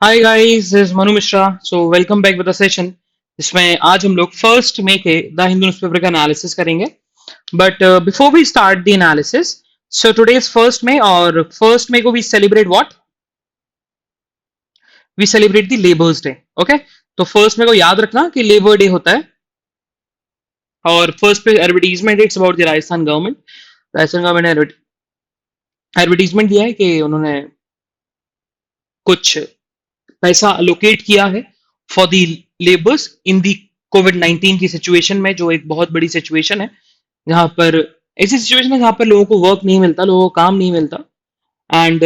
Hi guys, this is Manu Mishra. So welcome back with the session जिसमें आज हम लोग फर्स्ट मे के द हिंदू न्यूज़पेपर का एनालिसिस करेंगे। But before we start the analysis, so today is first May और first May को we celebrate what? We celebrate the labours day. Okay, तो फर्स्ट मे को याद रखना कि लेबर डे होता है। और फर्स्ट पे advertisement it's about the Rajasthan government. Rajasthan government ने एडवर्टीजमेंट दिया है कि उन्होंने कुछ पैसा अलोकेट किया है for the labours in the Covid 19 की सिचुएशन में, जो एक बहुत बड़ी सिचुएशन है जहां पर ऐसी सिचुएशन है जहां पर लोगों को वर्क नहीं मिलता, लोगों को काम नहीं मिलता। एंड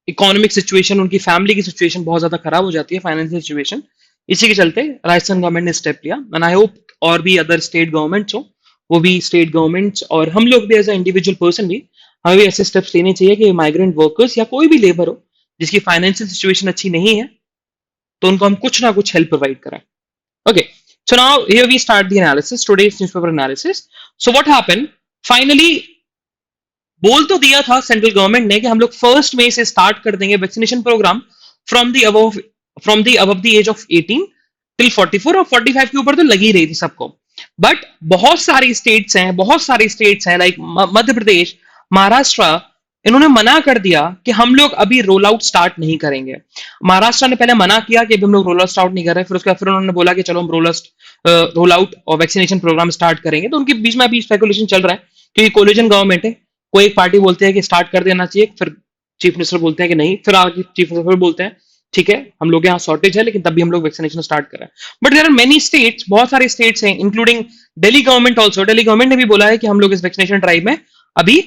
इकोनॉमिक सिचुएशन, उनकी फैमिली की सिचुएशन बहुत ज्यादा खराब हो जाती है, फाइनेंशियल सिचुएशन। इसी के चलते राजस्थान गवर्नमेंट ने स्टेप लिया एंड आई होप और भी अदर स्टेट गवर्नमेंट्स हो, वो भी स्टेट गवर्नमेंट्स और हम लोग भी एज अ इंडिविजुअल पर्सन भी हमें भी ऐसे स्टेप्स लेने चाहिए कि माइग्रेंट वर्कर्स या कोई भी लेबर हो जिसकी फाइनेंशियल सिचुएशन अच्छी नहीं है, तो उनको हम कुछ ना कुछ हेल्प प्रोवाइड करें। Okay, so now here we start the analysis, today's newspaper analysis. So what happened? Finally, बोल तो दिया था सेंट्रल गवर्नमेंट ने कि हम लोग फर्स्ट मई से स्टार्ट कर देंगे vaccination program from the above the age of 18 till 44 और 45 के ऊपर तो लगी रही थी सबको। बट बहुत सारी स्टेट्स हैं लाइक मध्य प्रदेश, महाराष्ट्र, इन्होंने मना कर दिया कि हम लोग अभी रोल आउट स्टार्ट नहीं करेंगे। महाराष्ट्र ने पहले मना किया कि अभी हम लोग रोल आउट स्टार्ट नहीं कर रहे, फिर उन्होंने बोला कि चलो हम रोल आउट और वैक्सीनेशन प्रोग्राम स्टार्ट करेंगे। तो उनके बीच में अभी स्पेकुलेशन चल रहा है क्योंकि कोलिजन गवर्नमेंट है। कोई एक पार्टी बोलते हैं कि स्टार्ट कर देना चाहिए, फिर चीफ मिनिस्टर बोलते हैं कि नहीं, फिर आगे चीफ मिनिस्टर बोलते हैं ठीक है हम लोग यहाँ शॉर्टेज है लेकिन तभी हम लोग वैक्सीनेशन स्टार्ट कर रहे हैं। But there are many states, बहुत सारे स्टेट्स हैं including Delhi government also. Delhi government ने भी बोला है कि हम लोग इस वैक्सीनेशन ड्राइव में अभी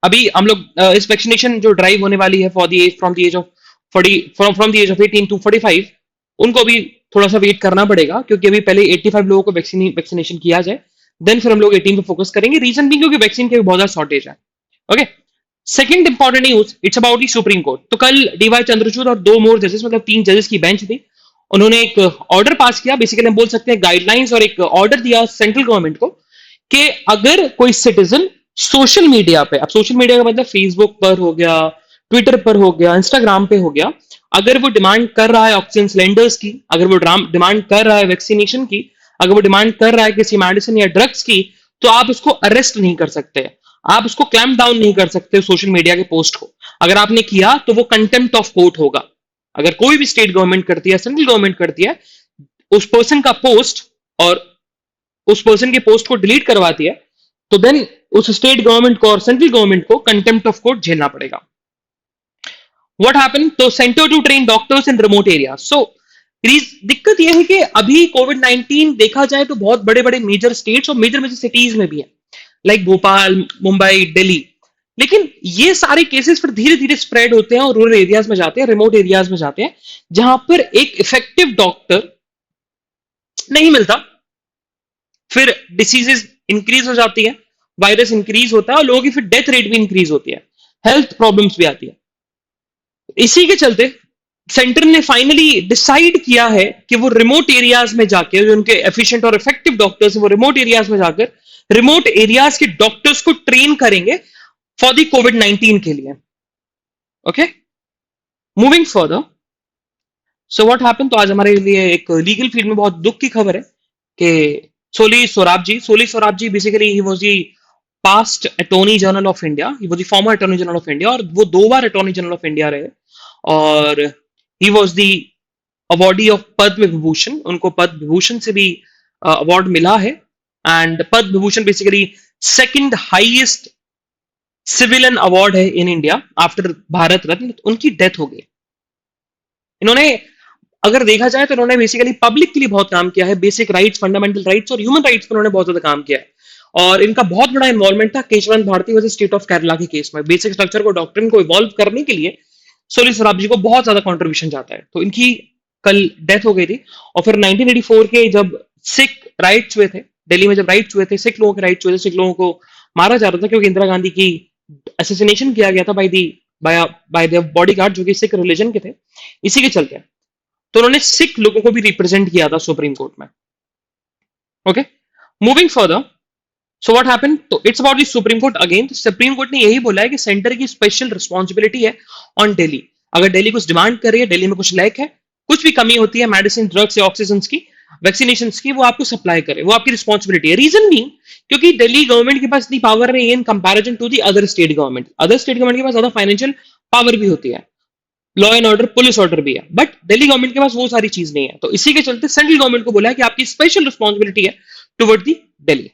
अभी हम लोग इस वैक्सीनेशन जो ड्राइव होने वाली है for the age from the age of 40 from the age of 18 to 45, उनको भी थोड़ा सा वेट करना पड़ेगा क्योंकि अभी पहले 85 लोगों को वैक्सीनेशन किया जाए, देन फिर हम लोग 18 पे फोकस करेंगे। रीजन भी क्योंकि वैक्सीन की बहुत ज्यादा शॉर्टेज है। Okay, second important news it's about the supreme court. तो कल डीवाई चंद्रचूड़ और दो मोर जजेस, मतलब 3 जजेस की बेंच थी, उन्होंने एक ऑर्डर पास किया, बेसिकली हम बोल सकते हैं गाइडलाइंस, और एक ऑर्डर दिया सेंट्रल गवर्नमेंट को कि अगर कोई सिटीजन सोशल मीडिया पे, अब सोशल मीडिया का मतलब फेसबुक पर हो गया, ट्विटर पर हो गया, इंस्टाग्राम पे हो गया, अगर वो डिमांड कर रहा है ऑक्सीजन सिलेंडर्स की, अगर वो डिमांड कर रहा है वैक्सीनेशन की, अगर वो डिमांड कर रहा है किसी मेडिसिन या ड्रग्स की, तो आप उसको अरेस्ट नहीं कर सकते, आप उसको क्लैम्प डाउन नहीं कर सकते सोशल मीडिया के पोस्ट को। अगर आपने किया तो वो कंटेम्प्ट ऑफ कोर्ट होगा। अगर कोई भी स्टेट गवर्नमेंट करती है, सेंट्रल गवर्नमेंट करती है, उस पर्सन का पोस्ट और उस पर्सन के पोस्ट को डिलीट करवाती है, तो देन उस स्टेट गवर्नमेंट को और सेंट्रल गवर्नमेंट को कंटेम्प्ट ऑफ कोर्ट झेलना पड़ेगा। What happen? तो centre to train doctors in remote area. So दिक्कत यह है कि अभी कोविड 19 देखा जाए तो बहुत बड़े बड़े मेजर स्टेट्स और मेजर मेजर सिटीज में भी है, लाइक भोपाल, मुंबई, दिल्ली। लेकिन ये सारे केसेस फिर धीरे धीरे स्प्रेड होते हैं और रूरल एरियाज में जाते हैं, रिमोट एरियाज में जाते हैं, जहां पर एक इफेक्टिव डॉक्टर नहीं मिलता। फिर डिसीजेस इंक्रीज हो जाती है, वायरस इंक्रीज होता है और लोगों की फिर डेथ रेट भी इंक्रीज होती है, हेल्थ प्रॉब्लम्स भी आती है। इसी के चलते सेंटर ने फाइनली डिसाइड किया है कि वो रिमोट एरियाज में जाकर, जो उनके एफिशिएंट और इफेक्टिव डॉक्टर्स हैं, वो रिमोट एरियाज में जाकर रिमोट एरियाज के डॉक्टर्स को ट्रेन करेंगे फॉर दी कोविड 19 के लिए। Okay, moving further, so what happen? तो आज हमारे लिए एक लीगल फील्ड में बहुत दुख की खबर है कि Soli Sorabjee basically he was the past attorney general of India, he was the former attorney general of India, और वो 2 बार अटॉर्नी जनरल ऑफ इंडिया रहे। और he was the awardee of Padma Vibhushan, उनको पद्म विभूषण से भी अवार्ड मिला है। And Padma Vibhushan basically second highest civilian award है in India after Bharat Ratna. उनकी डेथ हो गई। इन्होंने, अगर देखा जाए तो इन्होंने बेसिकली पब्लिक के लिए बहुत काम किया है, बेसिक राइट्स, फंडामेंटल राइट्स और ह्यूमन राइट्स पर उन्होंने बहुत ज्यादा काम किया है। और इनका बहुत बड़ा इन्वॉल्वमेंट था Kesavananda Bharati versus state of Kerala के केस में। बेसिक स्ट्रक्चर को, डॉक्ट्रिन को इवॉल्व करने के लिए सोली सोराब जी को बहुत ज्यादा कॉन्ट्रीब्यूशन जाता है। तो इनकी कल डेथ हो गई थी। और फिर 1984 के जब सिख राइट्स हुए थे दिल्ली में, जब राइट्स हुए थे, सिख लोगों के राइट्स हुए थे, सिख लोगों को मारा जा रहा था क्योंकि इंदिरा गांधी की असैसिनेशन किया गया था बाय द बॉडीगार्ड जो कि सिख रिलीजन के थे। इसी के चलते तो उन्होंने सिख लोगों को भी रिप्रेजेंट किया था सुप्रीम कोर्ट में। Okay, moving further, so what happened? तो it's about the supreme court again. Supreme court ने यही बोला है कि सेंटर की स्पेशल रिस्पॉन्सिबिलिटी है ऑन दिल्ली। अगर दिल्ली कुछ डिमांड कर रही है, दिल्ली में कुछ लैक है, कुछ भी कमी होती है मेडिसिन, ड्रग्स या ऑक्सीजन की, वैक्सीनेशन की, वो आपको सप्लाई करे, वो आपकी रिस्पॉन्सिबिलिटी है। रीजन भी क्योंकि दिल्ली गवर्नमेंट के पास इतनी पावर नहीं है in comparison to the other state government. Other state government के पास ज्यादा फाइनेंशियल पावर भी होती है, law and order, police order भी है, बट दिल्ली गवर्नमेंट के पास वो सारी चीज नहीं है। तो इसी के चलते सेंट्रल गवर्नमेंट को बोला है कि आपकी स्पेशल रिस्पॉन्सिबिलिटी है toward the Delhi.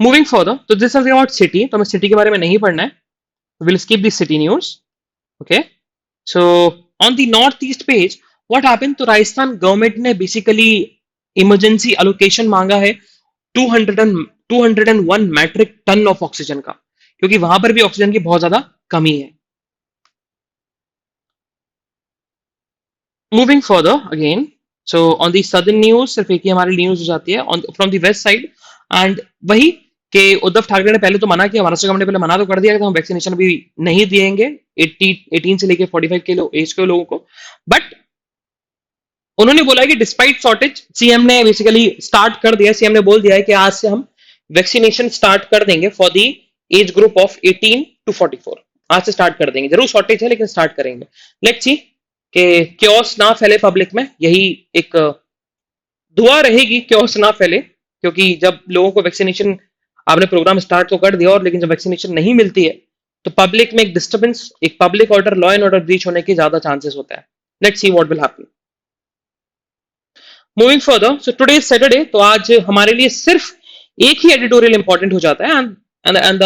Moving further, तो दिस इज अबाउट सिटी, तो हमें सिटी के बारे में नहीं पढ़ना है, will skip this city news. Okay, so on the north east page what happened, तो राजस्थान गवर्नमेंट ने बेसिकली इमरजेंसी अलोकेशन मांगा है 201 मैट्रिक टन ऑफ ऑक्सीजन का, क्योंकि वहां पर भी ऑक्सीजन की बहुत ज्यादा कमी है। Moving further again, so on the southern news सिर्फ एक ही हमारी न्यूज हो जाती है from the west side, and वही कि उद्धव ठाकरे ने पहले तो मना किया, महाराष्ट्र गवर्नमेंट ने पहले मना तो कर दिया कि हम वैक्सीनेशन भी नहीं देंगे 18 से लेकर 45 के एज के लोगों को, बट उन्होंने बोला कि डिस्पाइट शॉर्टेज, सीएम ने बेसिकली स्टार्ट कर दिया, सीएम ने बोल दिया है कि आज से हम वैक्सीनेशन स्टार्ट कर देंगे for the age group of 18 to 44, आज से स्टार्ट कर देंगे, जरूर शॉर्टेज है लेकिन स्टार्ट करेंगे। लेट्स सी कि क्योस ना फैले पब्लिक में, यही एक दुआ रहेगी, क्योस ना फैले, क्योंकि जब लोगों को वैक्सीनेशन, आपने प्रोग्राम स्टार्ट तो कर दिया और लेकिन जब वैक्सीनेशन नहीं मिलती है तो पब्लिक में एक डिस्टर्बेंस, एक public order, law and order breach होने के ज्यादा चांसेस होता है। Let's see what will happen. Moving further, so today is Saturday, तो आज हमारे लिए सिर्फ एक ही एडिटोरियल इंपॉर्टेंट हो जाता है, and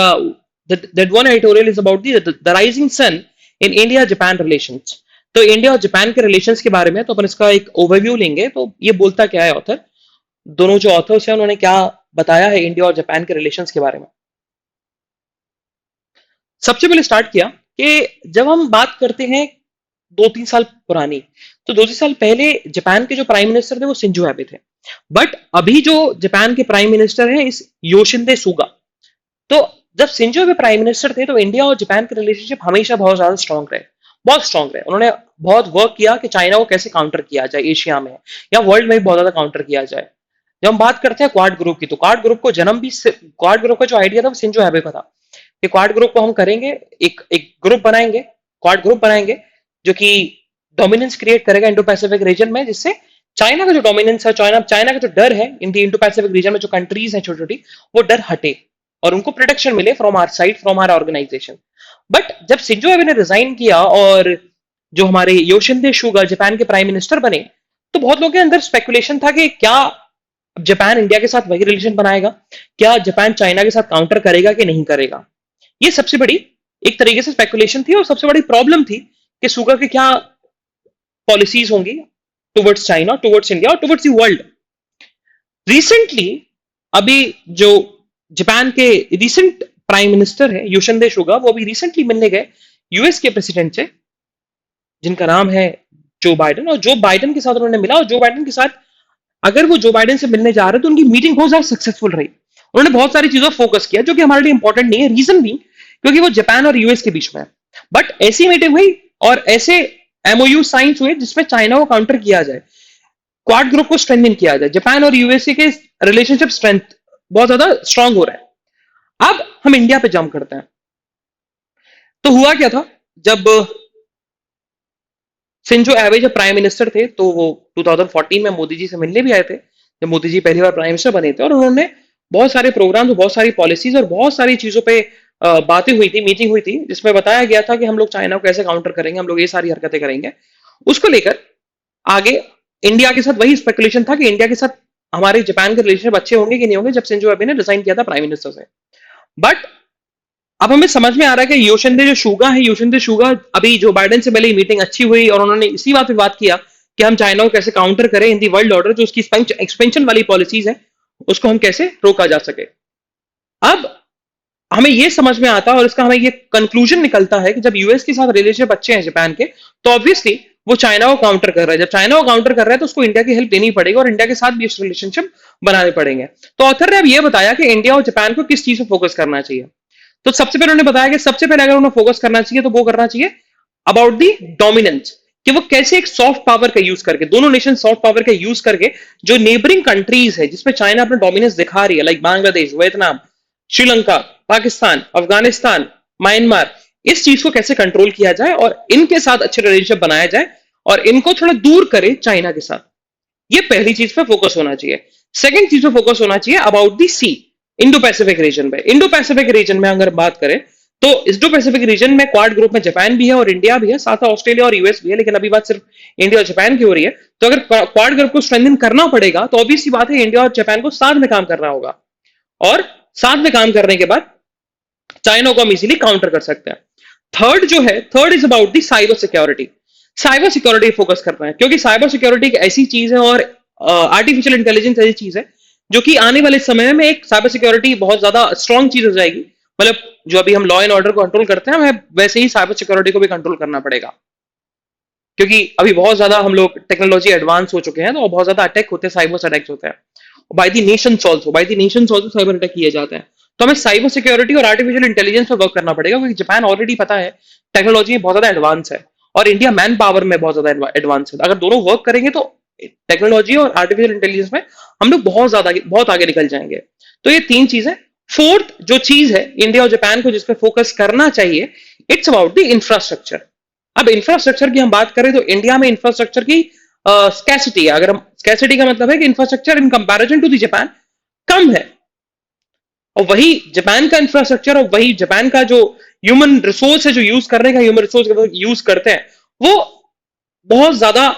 that one editorial is about the rising sun in India Japan relations. तो इंडिया और जापान के रिलेशंस के बारे में तो अपन इसका एक ओवरव्यू लेंगे। तो ये बोलता क्या है ऑथर, दोनों जो ऑथर्स हैं उन्होंने क्या बताया है इंडिया और जापान के रिलेशंस के बारे में। सबसे पहले स्टार्ट किया कि जब हम बात करते हैं 2-3 साल पुरानी, तो 2-3 साल पहले जापान के जो प्राइम मिनिस्टर थे वो शिंजो एबे थे, बट अभी जो जापान के प्राइम मिनिस्टर है इस योशिंदे सुगा। तो जब शिंजो एबे प्राइम मिनिस्टर थे तो इंडिया और जापान के रिलेशनशिप हमेशा बहुत ज्यादा स्ट्रांग रहे, बहुत स्ट्रांग रहे। उन्होंने बहुत वर्क किया कि चाइना को कैसे काउंटर किया जाए एशिया में या वर्ल्ड में भी बहुत ज्यादा काउंटर किया जाए। जब हम बात करते हैं क्वाड ग्रुप की, तो क्वाड ग्रुप को जन्म भी, क्वाड ग्रुप का जो आइडिया था वो शिंजो एबे का था कि क्वाड ग्रुप को हम करेंगे, एक एक ग्रुप बनाएंगे, क्वाड ग्रुप बनाएंगे जो कि डोमिनेंस क्रिएट करेगा इंडो पैसिफिक रीजन में, जिससे चाइना का जो डोमिनेंस है, चाइना चाइना का जो डर है इन दी इंडो पैसिफिक रीजन में, जो कंट्रीज हैं छोटी छोटी, वो डर हटे और उनको प्रोटेक्शन मिले from our side, from our organisation. But जब शिंजो एबे ने रिजाइन किया और जो हमारे योशिंदे सुगा जापान के प्राइम मिनिस्टर बने, तो बहुत लोगों के अंदर स्पेकुलेशन था कि क्या जापान इंडिया के साथ वही रिलेशन बनाएगा, क्या जापान चाइना के साथ काउंटर करेगा कि नहीं करेगा। ये सबसे बड़ी एक तरीके से स्पेकुलेशन थी और सबसे बड़ी प्रॉब्लम थी कि सुगा के क्या पॉलिसीज होंगी टुवर्ड्स चाइना, टुवर्ड्स इंडिया और टुवर्ड्स द वर्ल्ड। रिसेंटली अभी जो जापान के रिसेंट प्राइम मिनिस्टर है योशिंदे सुगा, वो अभी रिसेंटली मिलने गए यूएस के प्रेसिडेंट से, जिनका नाम है जो बाइडन, और जो बाइडन के साथ उन्होंने मिला, और जो बाइडन के साथ अगर वो जो बाइडन से मिलने जा रहे हैं तो उनकी मीटिंग बहुत ज्यादा सक्सेसफुल रही। उन्होंने बहुत सारी चीजों पर फोकस किया जो कि हमारे लिए इंपॉर्टेंट नहीं है, रीजन भी क्योंकि वो जापान और यूएस के बीच में है। बट ऐसी मीटिंग हुई और ऐसे एमओयू साइंस हुए जिसमें चाइना को काउंटर किया जाए, क्वाड ग्रुप को स्ट्रेंथन किया जाए, जापान और यूएसए के रिलेशनशिप स्ट्रेंथ बहुत ज्यादा स्ट्रांग हो रहा है। अब हम इंडिया पे जंप करते हैं। तो हुआ क्या था, जब शिंजो एबे जब प्राइम मिनिस्टर थे तो वो 2014 में मोदी जी से मिलने भी आए थे, जब मोदी जी पहली बार प्राइम मिनिस्टर बने थे, और उन्होंने बहुत सारे प्रोग्राम, बहुत सारी पॉलिसीज और बहुत सारी चीजों पे बातें हुई थी, मीटिंग हुई थी, जिसमें बताया गया था कि हम लोग चाइना को कैसे काउंटर करेंगे, हम लोग ये सारी हरकतें करेंगे। उसको लेकर आगे इंडिया के साथ वही स्पेकुलेशन था कि इंडिया के साथ हमारे जापान के रिलेशनशिप अच्छे होंगे कि नहीं होंगे, जब शिंजो एबे ने रिजाइन किया था प्राइम मिनिस्टर से। बट अब हमें समझ में आ रहा है कि योशिंदे जो सुगा है, योशिंदे सुगा अभी जो बाइडेन से मिली, मीटिंग अच्छी हुई और उन्होंने इसी बात पे बात किया कि हम चाइना को कैसे काउंटर करें इन दी वर्ल्ड ऑर्डर, जो उसकी एक्सपेंशन वाली पॉलिसीज है उसको हम कैसे रोका जा सके। अब हमें यह समझ में आता है और इसका हमें ये कंक्लूजन निकलता है कि जब यूएस के साथ रिलेशनशिप अच्छे हैं जापान के, तो ऑब्वियसली वो चाइना को काउंटर कर रहा है। जब चाइना को काउंटर कर रहा है तो उसको इंडिया की हेल्प लेनी पड़ेगी और इंडिया के साथ भी इस रिलेशनशिप बनाने पड़ेंगे। तो ऑथर ने अब यह बताया कि इंडिया और जापान को किस चीज पर फोकस करना चाहिए। तो सबसे पहले उन्होंने बताया कि सबसे पहले अगर उन्हें फोकस करना चाहिए तो वो करना चाहिए अबाउट दी डोमिनेंस, कि वो कैसे एक सॉफ्ट पावर का यूज करके, दोनों नेशन सॉफ्ट पावर का यूज करके जो नेबरिंग कंट्रीज है जिसमें चाइना अपना डोमिनेंस दिखा रही है, like Bangladesh, Vietnam, Sri Lanka, Pakistan, Afghanistan, Myanmar, इस चीज को कैसे कंट्रोल किया जाए और इनके साथ अच्छे रिलेशनशिप बनाया जाए और इनको थोड़ा दूर करे चाइना के साथ। ये पहली चीज पे फोकस होना चाहिए। सेकंड चीज पे फोकस होना चाहिए about the sea, Indo Pacific region में। इंडो पैसिफिक रीजन में अगर बात करें तो इंडो पैसिफिक रीजन में क्वाड ग्रुप में जापान भी है और इंडिया भी है, साथ में ऑस्ट्रेलिया और यूएस भी है, लेकिन अभी बात सिर्फ इंडिया और जापान की हो रही है। तो अगर क्वाड ग्रुप को स्ट्रेंथन करना पड़ेगा तो ऑब्वियसली बात है इंडिया और जापान को साथ में काम करना होगा, और साथ में काम करने के बाद चाइना को हम इजीली काउंटर कर सकते हैं। थर्ड जो है, third is about the cyber security. Cyber security focus करना है, क्योंकि साइबर सिक्योरिटी एक ऐसी चीज है और आर्टिफिशियल इंटेलिजेंस ऐसी चीज है जो कि आने वाले समय में एक साइबर सिक्योरिटी बहुत ज्यादा स्ट्रॉन्ग चीज हो जाएगी। मतलब जो अभी हम लॉ एंड ऑर्डर को कंट्रोल करते हैं, हमें वैसे ही साइबर सिक्योरिटी को भी कंट्रोल करना पड़ेगा, क्योंकि अभी बहुत ज्यादा हम लोग टेक्नोलॉजी एडवांस हो चुके हैं, तो बहुत ज्यादा अटैक होते हैं, साइबर अटैक्स होते हैं। By the Nations also, by the Nations also cyber attack किए जाते हैं। तो हमें साइबर सिक्योरिटी और आर्टिफिशियल इंटेलिजेंस पर वर्क करना पड़ेगा, क्योंकि जापान ऑलरेडी पता है टेक्नोलॉजी में बहुत ज्यादा एडवांस है और इंडिया मैन पावर में बहुत ज्यादा एडवांस है। अगर दोनों वर्क करेंगे तो टेक्नोलॉजी और आर्टिफिशियल इंटेलिजेंस में हम लोग बहुत आगे निकल जाएंगे। तो ये तीन चीजें। फोर्थ जो चीज है इंडिया और जापान को जिस पे फोकस करना चाहिए, इट्स अबाउट द इंफ्रास्ट्रक्चर। अब इंफ्रास्ट्रक्चर की हम बात करें तो इंडिया में इंफ्रास्ट्रक्चर की स्कैसिटी है। अगर हम, स्कैसिटी का मतलब है कि infrastructure in comparison to the Japan कम है, और वही जापान का इंफ्रास्ट्रक्चर और वही जापान का जो ह्यूमन रिसोर्स है, जो यूज करने का ह्यूमन रिसोर्स यूज करते हैं, वो बहुत ज्यादा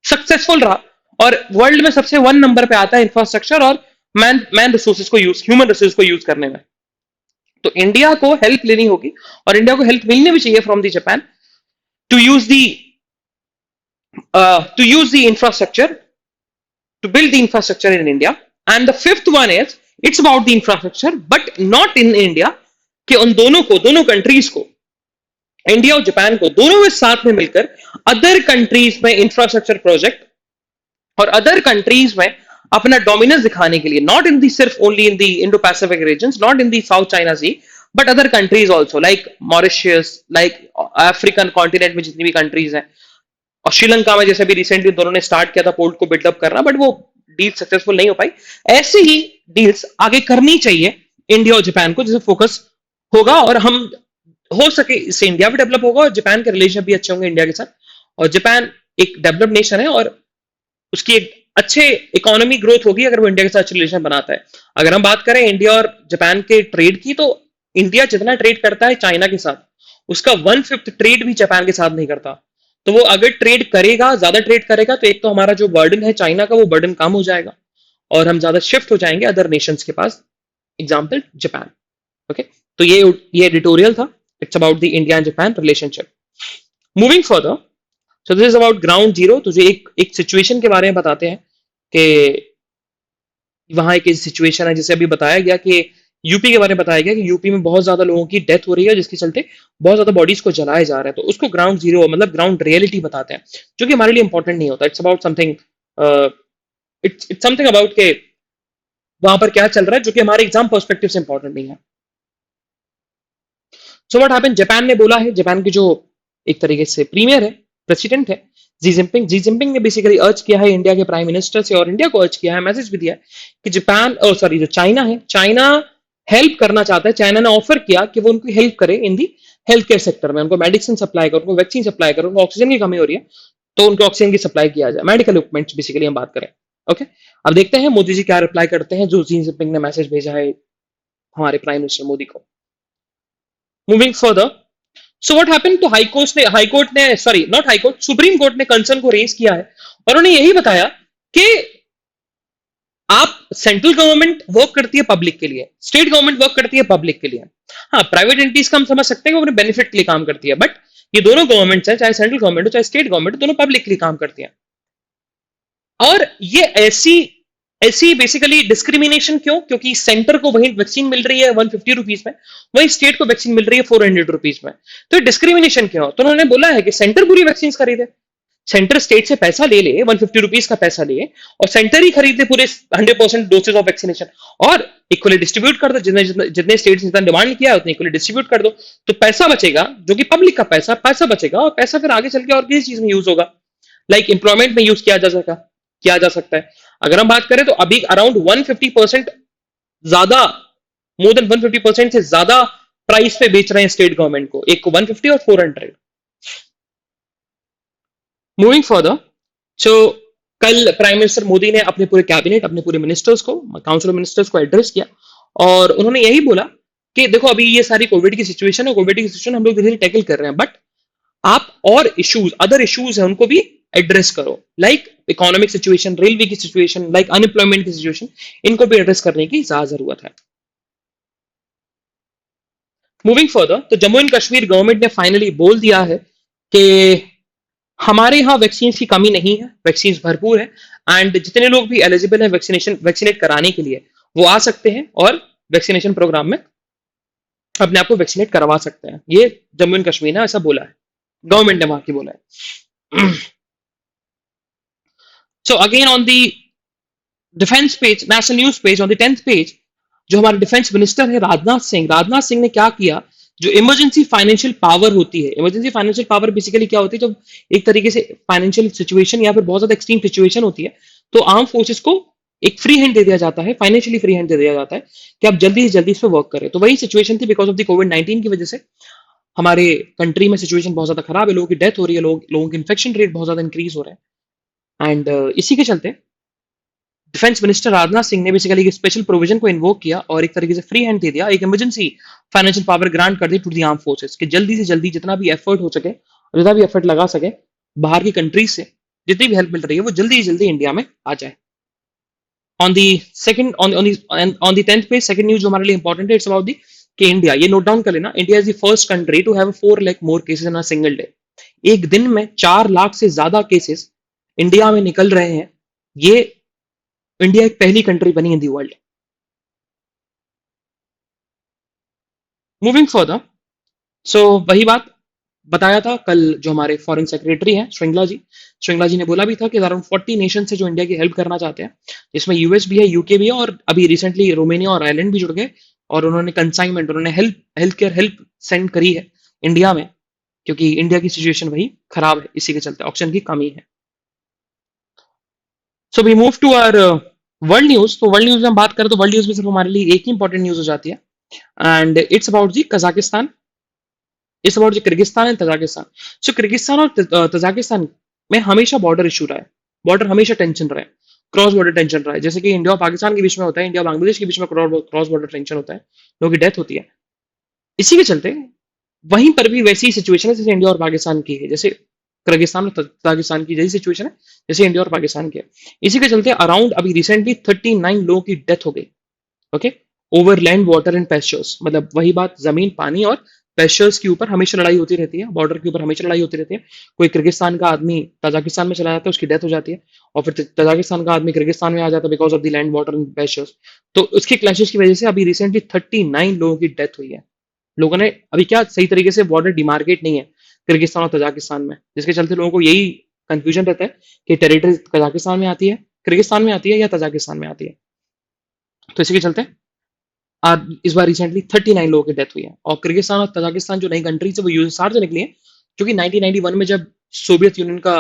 सक्सेसफुल रहा और वर्ल्ड में सबसे वन नंबर पे आता है इंफ्रास्ट्रक्चर और मैन मैन रिसोर्सेज को यूज, ह्यूमन रिसोर्स को यूज करने में। तो इंडिया को हेल्प लेनी होगी और इंडिया को हेल्प मिलनी भी चाहिए from the Japan to use the to use the infrastructure, to build the infrastructure in India. And the fifth one is it's about the infrastructure, but not in India, कि उन दोनों को, दोनों countries को, India और Japan को, दोनों में साथ में मिलकर अदर कंट्रीज में इंफ्रास्ट्रक्चर प्रोजेक्ट और अदर कंट्रीज में अपना डोमिनेंस दिखाने के लिए, नॉट इन दी सिर्फ only in the Indo Pacific region, not in the South China Sea, but other countries also like Mauritius, like African continent में जितनी भी कंट्रीज हैं, और श्रीलंका में जैसे भी रिसेंटली दोनों ने स्टार्ट किया था पोर्ट को बिल्डअप करना, बट वो डील सक्सेसफुल नहीं हो पाई। ऐसे ही डील्स आगे करनी चाहिए इंडिया और जापान को, जिससे फोकस होगा और हम हो सके इससे इंडिया भी डेवलप होगा और जापान के रिलेशन भी अच्छे होंगे इंडिया के साथ। और जापान एक डेवलप्ड नेशन है और उसकी एक अच्छे इकोनॉमी ग्रोथ होगी अगर वो इंडिया के साथ अच्छे रिलेशन बनाता है। अगर हम बात करें इंडिया और जापान के ट्रेड की, तो इंडिया जितना ट्रेड करता है चाइना के साथ, उसका 1/5 ट्रेड भी जापान के साथ नहीं करता। तो वो अगर ट्रेड करेगा, ज्यादा ट्रेड करेगा, तो एक तो हमारा जो बर्डन है चाइना का, वो बर्डन कम हो जाएगा और हम ज्यादा शिफ्ट हो जाएंगे अदर नेशंस के पास, एग्जाम्पल जापान। ओके, तो ये एडिटोरियल था, it's about the India and Japan relationship. Moving further, so this is about ground zero. तुझे एक सिचुएशन के बारे में बताते हैं कि वहां एक सिचुएशन है, जिसे अभी बताया गया कि यूपी के बारे में बताया गया कि यूपी में बहुत ज्यादा लोगों की डेथ हो रही है, जिसके चलते बहुत ज्यादा बॉडीज को जलाया जा रहा है। तो उसको ग्राउंड जीरो मतलब ग्राउंड रियलिटी बताते हैं, जो कि हमारे लिए इंपॉर्टेंट नहीं होता। It's about something, it's something about के वहां पर क्या चल रहा है, जो कि हमारे एग्जाम पर्सपेक्टिव से इंपॉर्टेंट नहीं है। सो व्हाट हैपेंड, जापान ने बोला है, जापान के जो एक तरीके से प्रीमियर है, प्रेसिडेंट है जी जिनपिंग ने बेसिकली अर्ज किया है इंडिया के प्राइम मिनिस्टर से, और इंडिया को अर्ज किया है, मैसेज भी दिया है कि जापान, सॉरी जो चाइना है, चाइना हेल्प करना चाहता है। चाइना ने ऑफर किया कि वो उनको हेल्प करे इन दी हेल्थ केयर सेक्टर में, उनको मेडिसिन सप्लाई करे, उनको वैक्सीन सप्लाई करे, उनको ऑक्सीजन की कमी हो रही है तो उनको ऑक्सीजन की सप्लाई किया जाए, मेडिकल इक्विपमेंट्स बेसिकली हम बात करें। ओके, अब देखते हैं मोदी जी क्या रिप्लाई करते हैं जो जी जिनपिंग ने मैसेज भेजा है हमारे प्राइम मिनिस्टर मोदी को। Moving further, so what happened, तो हाईकोर्ट ने sorry not high court, supreme court ने कंसर्न को रेज किया है और उन्होंने यही बताया कि आप, सेंट्रल गवर्नमेंट वर्क करती है पब्लिक के लिए, स्टेट गवर्नमेंट वर्क करती है पब्लिक के लिए। हाँ, प्राइवेट एंटिटीज का हम समझ सकते हैं कि वो अपने बेनिफिट के लिए काम करती है, बट ये दोनों गवर्नमेंट्स हैं, चाहे सेंट्रल गवर्नमेंट हो चाहे स्टेट गवर्नमेंट हो, दोनों पब्लिक के लिए काम करती हैं। और ये ऐसी ऐसी बेसिकली डिस्क्रिमिनेशन क्यों, क्योंकि सेंटर को वही वैक्सीन मिल रही है 150 रुपीज में, वही स्टेट को वैक्सीन मिल रही है 400 रुपीज में, तो डिस्क्रिमिनेशन क्यों। तो उन्होंने बोला है कि सेंटर पूरी वैक्सीन खरीदे, सेंटर स्टेट से पैसा ले ले, 150 रुपीज का पैसा ले, और सेंटर ही खरीदे पूरे 100% डोसेज ऑफ वैक्सीनेशन, और इक्वली डिस्ट्रीब्यूट कर दो, जितने स्टेट्स ने डिमांड किया है उतने इक्वली डिस्ट्रीब्यूट कर दो, तो पैसा बचेगा जो कि पब्लिक का पैसा बचेगा, और पैसा फिर आगे चल के और किसी चीज में यूज होगा, लाइक एम्प्लॉयमेंट में यूज किया जा सकता है। अगर हम बात करें तो अभी अराउंड 150% ज्यादा, मोर देन 150% से ज्यादा प्राइस पे बेच रहे हैं स्टेट गवर्नमेंट को, एक को 150 और 400। मूविंग फर्दर, सो कल प्राइम मिनिस्टर मोदी ने अपने पूरे कैबिनेट, अपने पूरे मिनिस्टर्स को, काउंसिल ऑफ मिनिस्टर्स को एड्रेस किया और उन्होंने यही बोला कि देखो अभी ये सारी कोविड की सिचुएशन है, कोविड की सिचुएशन हम लोग धीरे धीरे टैकल कर रहे हैं, बट आप और इश्यूज, अदर इश्यूज है उनको भी एड्रेस करो, लाइक इकोनॉमिक सिचुएशन, रेलवे की सिचुएशन, लाइक अनएम्प्लॉयमेंट की सिचुएशन, इनको भी एड्रेस करने की ज्यादा जरूरत है। मूविंग फर्दर, तो जम्मू एंड कश्मीर गवर्नमेंट ने फाइनली बोल दिया है कि हमारे यहाँ वैक्सीन की कमी नहीं है, वैक्सीन भरपूर है, एंड जितने लोग भी एलिजिबल है वैक्सीनेट कराने के लिए वो आ सकते हैं और वैक्सीनेशन प्रोग्राम में अपने आप को वैक्सीनेट करवा सकते हैं। ये जम्मू एंड कश्मीर ने ऐसा बोला है, गवर्नमेंट ने वहां की बोला है। So again on the defence page, national news page, on the 10th page, जो हमारे डिफेंस मिनिस्टर है राजनाथ सिंह ने क्या किया, जो इमरजेंसी फाइनेंशियल पावर होती है, इमरजेंसी फाइनेंशियल पावर बेसिकली क्या होती है, जब एक तरीके से फाइनेंशियल सिचुएशन या फिर बहुत ज्यादा एक्सट्रीम सिचुएशन होती है, तो आर्म फोर्सेस को एक फ्री हैंड दे दिया जाता है, फाइनेंशियली फ्री हैंड दे दिया जाता है कि आप जल्दी से जल्दी इस पर वर्क करें। तो वही सिचुएशन थी, बिकॉज ऑफ द कोविड-19 की वजह से हमारे कंट्री में सिचुएशन बहुत ज्यादा खराब है, लोगों की डेथ हो रही है, लोगों के इन्फेक्शन रेट बहुत ज्यादा इंक्रीज हो रहे हैं, एंड इसी के चलते डिफेंस मिनिस्टर राजनाथ सिंह ने बेसिकली एक स्पेशल प्रोविजन को इन्वोक किया और एक तरीके से फ्री हैंड दे दिया, एक इमरजेंसी फाइनेंशियल पावर ग्रांट कर दी टू दी आर्म फोर्सेस कि जल्दी से जल्दी जितना भी एफर्ट हो सके, जितना भी एफर्ट लगा सके बाहर की कंट्रीज से जितनी भी हेल्प मिल रही है वो जल्दी से जल्दी इंडिया में आ जाए। On the second on the 10th page, second news जो हमारे लिए इंपॉर्टेंट है, इट्स अबाउट दी कि इंडिया, ये नोट डाउन कर लेना, India is the first country to have 4 lakh more cases in a single day. एक दिन में 4 लाख से ज्यादा केसेस इंडिया में निकल रहे हैं। ये इंडिया एक पहली कंट्री बनी इन दी वर्ल्ड। मूविंग फर्दर, सो वही बात बताया था कल, जो हमारे फॉरेन सेक्रेटरी हैं श्रृंगला जी ने बोला भी था कि अराउंड 40 नेशन से जो इंडिया की हेल्प करना चाहते हैं, इसमें यूएस भी है, यूके भी है, और अभी रिसेंटली रोमेनिया और आयरलैंड भी जुड़ गए, और उन्होंने कंसाइनमेंट, उन्होंने हेल्थ केयर हेल्प सेंड करी है इंडिया में, क्योंकि इंडिया की सिचुएशन वही खराब है, इसी के चलते ऑक्सीजन की कमी है। So we move to our world news. तो वर्ल्ड न्यूज में हम बात करें तो वर्ल्ड न्यूज में सिर्फ हमारे लिए एक ही इंपॉर्टेंट न्यूज हो जाती है, and it's about the Kazakhstan, it's about the Kyrgyzstan and Tajikistan. So Kyrgyzstan और तजाकिस्तान में हमेशा बॉर्डर इशू रहा है, बॉर्डर हमेशा टेंशन रहा है, क्रॉस बॉर्डर टेंशन रहा है, जैसे कि इंडिया और पाकिस्तान के बीच में होता है, इंडिया और बांग्लादेश के बीच में क्रॉस बॉर्डर टेंशन होता है, लोगों की डेथ होती है। इसी के चलते वहीं पर भी वैसी सिचुएशन है जैसे इंडिया और पाकिस्तान की है, जैसे किर्गिस्तान और तजाकिस्तान की जैसी सिचुएशन है जैसे इंडिया और पाकिस्तान की है। इसी के चलते अराउंड अभी रिसेंटली 39 लोगों की डेथ हो गई, okay, over land water and pastures, मतलब वही बात, जमीन पानी और पेस्चर्स के ऊपर हमेशा लड़ाई होती रहती है, बॉर्डर के ऊपर हमेशा लड़ाई होती रहती है। कोई किर्गिस्तान का आदमी तजाकिस्तान में चला जाता है, उसकी डेथ हो जाती है, और फिर तजाकिस्तान का आदमी किर्गिस्तान में आ जाता है because of the land water and pastures. तो उसकी क्लैशेस की वजह से अभी रिसेंटली 39 लोगों की डेथ हुई है। लोगों ने अभी क्या सही तरीके से बॉर्डर डिमार्केट नहीं है किर्गिस्तान और तजाकिस्तान में, जिसके चलते लोगों को यही कंफ्यूजन रहता है कि टेरिटरी कजाकिस्तान में आती है, किर्गिस्तान में आती है या तजाकिस्तान में आती है। तो इसी के चलते आज इस बार रिसेंटली 39 लोगों की डेथ हुई है। और किर्गिस्तान और तजाकिस्तान जो नई कंट्री है वो यूएसएसआर से निकली है, क्योंकि 1991 में जब सोवियत यूनियन का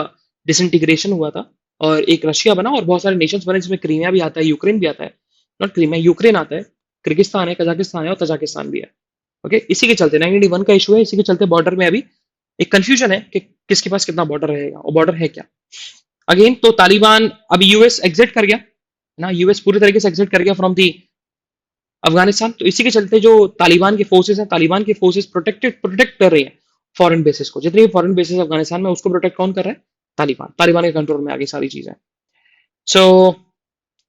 डिसइंटीग्रेशन हुआ था और एक रशिया बना और बहुत सारे नेशंस बने, जिसमें क्रीमिया भी आता है, यूक्रेन भी आता है, नॉट क्रीमिया, यूक्रेन आता है, किर्गिस्तान है, कजाकिस्तान है और तजाकिस्तान भी है। ओके, इसी के चलते 1991 का इशू है, इसी के चलते बॉर्डर में अभी एक कंफ्यूजन है कि किसके पास कितना बॉर्डर रहेगा और बॉर्डर है क्या। अगेन तो तालिबान, अभी यूएस एग्जिट कर गया ना, यूएस पूरी तरीके से एग्जिट कर गया फ्रॉम दी अफगानिस्तान। तो इसी के चलते जो तालिबान के फोर्सेस हैं, तालिबान के फोर्सेस प्रोटेक्ट कर रही हैं फॉरेन बेसिस को, जितने भी फॉरेन बेसिस अफगानिस्तान में, उसको प्रोटेक्ट कौन कर रहा है? तालिबान, तालिबान के कंट्रोल में आ गई सारी चीजें। सो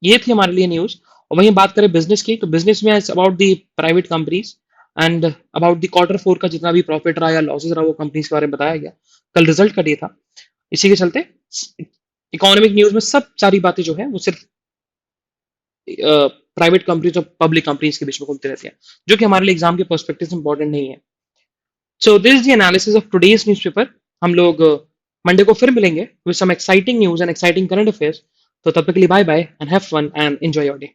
ये थी हमारे लिए न्यूज। और वहीं बात करें बिजनेस की, तो बिजनेस में about the private companies and about the Q4 का जितना भी प्रॉफिट रहा या लॉसेस रहा वो कंपनीज के बारे में बताया गया। कल रिजल्ट का डे था, इसी के चलते इकोनॉमिक न्यूज में सब सारी बातें जो है वो सिर्फ प्राइवेट कंपनीज और पब्लिक कंपनीज के बीच में घूमती रहती है, जो कि हमारे लिए एग्जाम के पर्सपेक्टिव से इंपॉर्टेंट नहीं है। So this is the analysis of today's newspaper. हम लोग मंडे को फिर मिलेंगे with some exciting news and exciting current affairs. तो तब तक के लिए bye bye and have fun and enjoy your day.